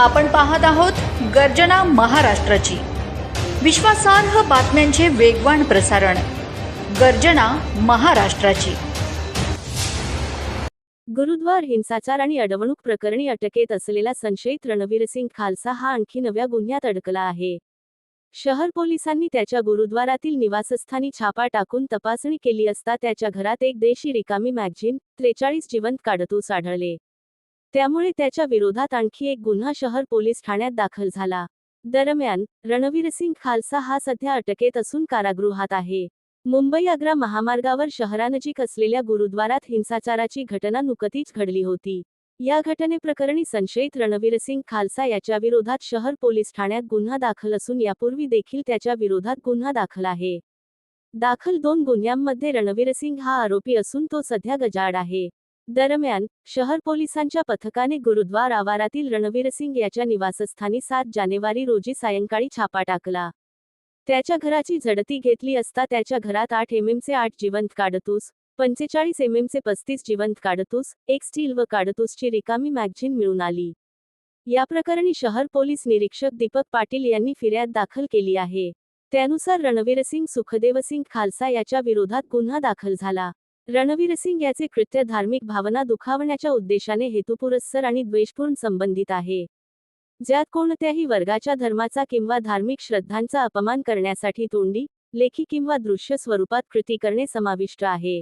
आपण पाहत आहोत गर्जना महाराष्ट्राची, विश्वासार्ह बातम्यांचे वेगवान प्रसारण। गर्जना महाराष्ट्राची। गुरुद्वार हिंसाचार आणि अडवणूक प्रकरणी अटकेत असलेला संशयित रणवीरसिंग खालसा हा आणखी नव्या गुन्ह्यात अडकला आहे। शहर पोलिसांनी त्याच्या गुरुद्वारातील निवासस्थानी छापा टाकून तपासणी केली असता त्याच्या घरात एक देशी रिकामी मॅगझीन, 43 जिवंत काडतूस आढळले। त्यामुळे त्याच्या विरोधात आणखी एक गुन्हा शहर पोलीस ठाण्यात दाखल झाला। दरम्यान, रणवीरसिंग खालसा हा सध्या अटकेत असून कारागृहात आहे। मुंबई-आग्रा महामार्गावर शहरानजीक असलेल्या गुरुद्वारात हिंसाचाराची घटना नुकतीच घडली होती। या घटनेप्रकरणी संशयित रणवीरसिंग खालसा याच्या विरोधात शहर पोलीस ठाण्यात गुन्हा दाखल असून यापूर्वी देखील त्याच्या विरोधात गुन्हा दाखल आहे। दाखल 2 गुन्ह्यांमध्ये रणवीरसिंग हा आरोपी असून तो सध्या गजाआड आहे। दरम्यान, शहर पोलिसांच्या पथकाने गुरुद्वार आवारातील रणवीरसिंग याच्या निवासस्थानी 7 जानेवारी रोजी सायंकाळी छापा टाकला। त्याच्या घराची झडती घेतली असता त्याच्या घरात 8 एमएमचे 8 जिवंत काडतूस, 45 एमएमचे 35 जिवंत काडतूस, एक स्टील व काडतूसची रिकामी मॅगझीन मिळून आली। या प्रकरणी शहर पोलीस निरीक्षक दीपक पाटील यांनी फिर्याद दाखल केली आहे। त्यानुसार रणवीरसिंग सुखदेवसिंग खालसा याच्या विरोधात गुन्हा दाखल झाला। रणवीरसिंग याचे कृत्य धार्मिक भावना दुखावण्याच्या उद्देशाने हेतुपुरस्सर आणि द्वेषपूर्ण संबंधित आहे, ज्यात कोणत्याही वर्गाच्या धर्माचा किंवा धार्मिक श्रद्धांचा अपमान करण्यासाठी तोंडी, लेखी किंवा दृश्य स्वरूपात कृती करणे समाविष्ट आहे।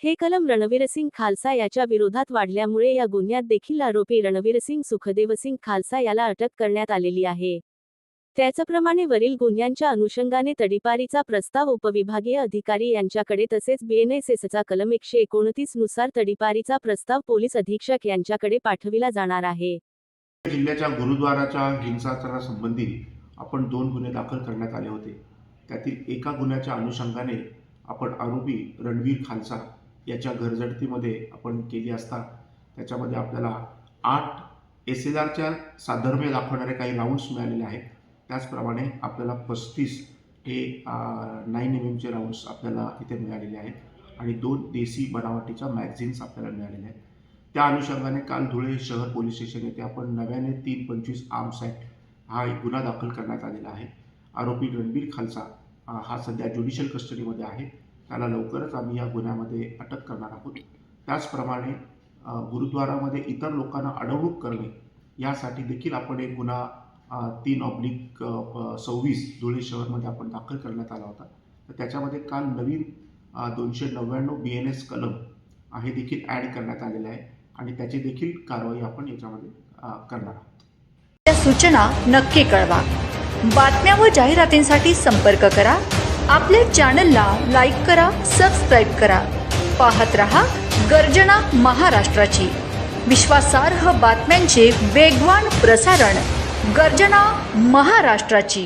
हे कलम रणवीरसिंग खालसा याच्या विरोधात वाढल्यामुळे या गुन्ह्यात देखील आरोपी रणवीरसिंग सुखदेवसिंग खालसा याला अटक करण्यात आलेली आहे। त्याचप्रमाणे वरील गुन्ह्यांच्या अनुषंगाने तडीपारीचा प्रस्ताव उपविभागीय अधिकारी यांच्याकडे तसेच बीएनएसएसचा कलम 129 नुसार तडीपारीचा प्रस्ताव पोलीस अधीक्षक यांच्याकडे पाठविला जाणार आहे। जिल्ह्याच्या गुरुद्वाराच्या हिंसाचारासंबंधी आपण 2 गुन्हे दाखल करण्यात आले होते। त्यातील एका गुन्ह्याच्या अनुषंगाने आपण आरोपी रणवीर खालसा याच्या घरझडतीमध्ये आपण केली असता त्याच्यामध्ये आपल्याला 8 एसएलआरच्या साधर्म्य दाखवणारे काही राऊंड्स मिळालेले आहेत। त्याचप्रमाणे आपल्याला 35 हे 9 एमएमचे राऊंड्स आपल्याला इथे मिळालेले आहेत आणि 2 देशी बनावटीच्या मॅगझिन्स आपल्याला मिळालेल्या आहेत। त्या अनुषंगाने काल धुळे शहर पोलीस स्टेशन येथे आपण नव्याने 325 आर्म्स ॲक्ट हा एक गुन्हा दाखल करण्यात आलेला आहे। आरोपी रणवीर खालसा हा सध्या ज्युडिशियल कस्टडीमध्ये आहे। त्याला लवकरच आम्ही या गुन्ह्यामध्ये अटक करणार आहोत। त्याचप्रमाणे गुरुद्वारामध्ये इतर लोकांना अडवणूक करणे यासाठी देखील आपण एक गुन्हा 3/26 धुळे शहरमध्ये आपण दाखल करण्यात आला होता। तर त्याच्यामध्ये काल नवीन 299 BNS कलम हे देखील ॲड करण्यात आलेले आहे आणि त्याची देखील कारवाई आपण याच्यामध्ये करणार आहोत। या सूचना नक्की कळवा। बातम्या व जाहिरातींसाठी संपर्क करा। आपल्या चॅनलला लाईक करा, सबस्क्राईब करा। पाहत रहा गर्जना महाराष्ट्राची, विश्वासार्ह बातम्यांचे वेगवान प्रसारण। गर्जना महाराष्ट्राची।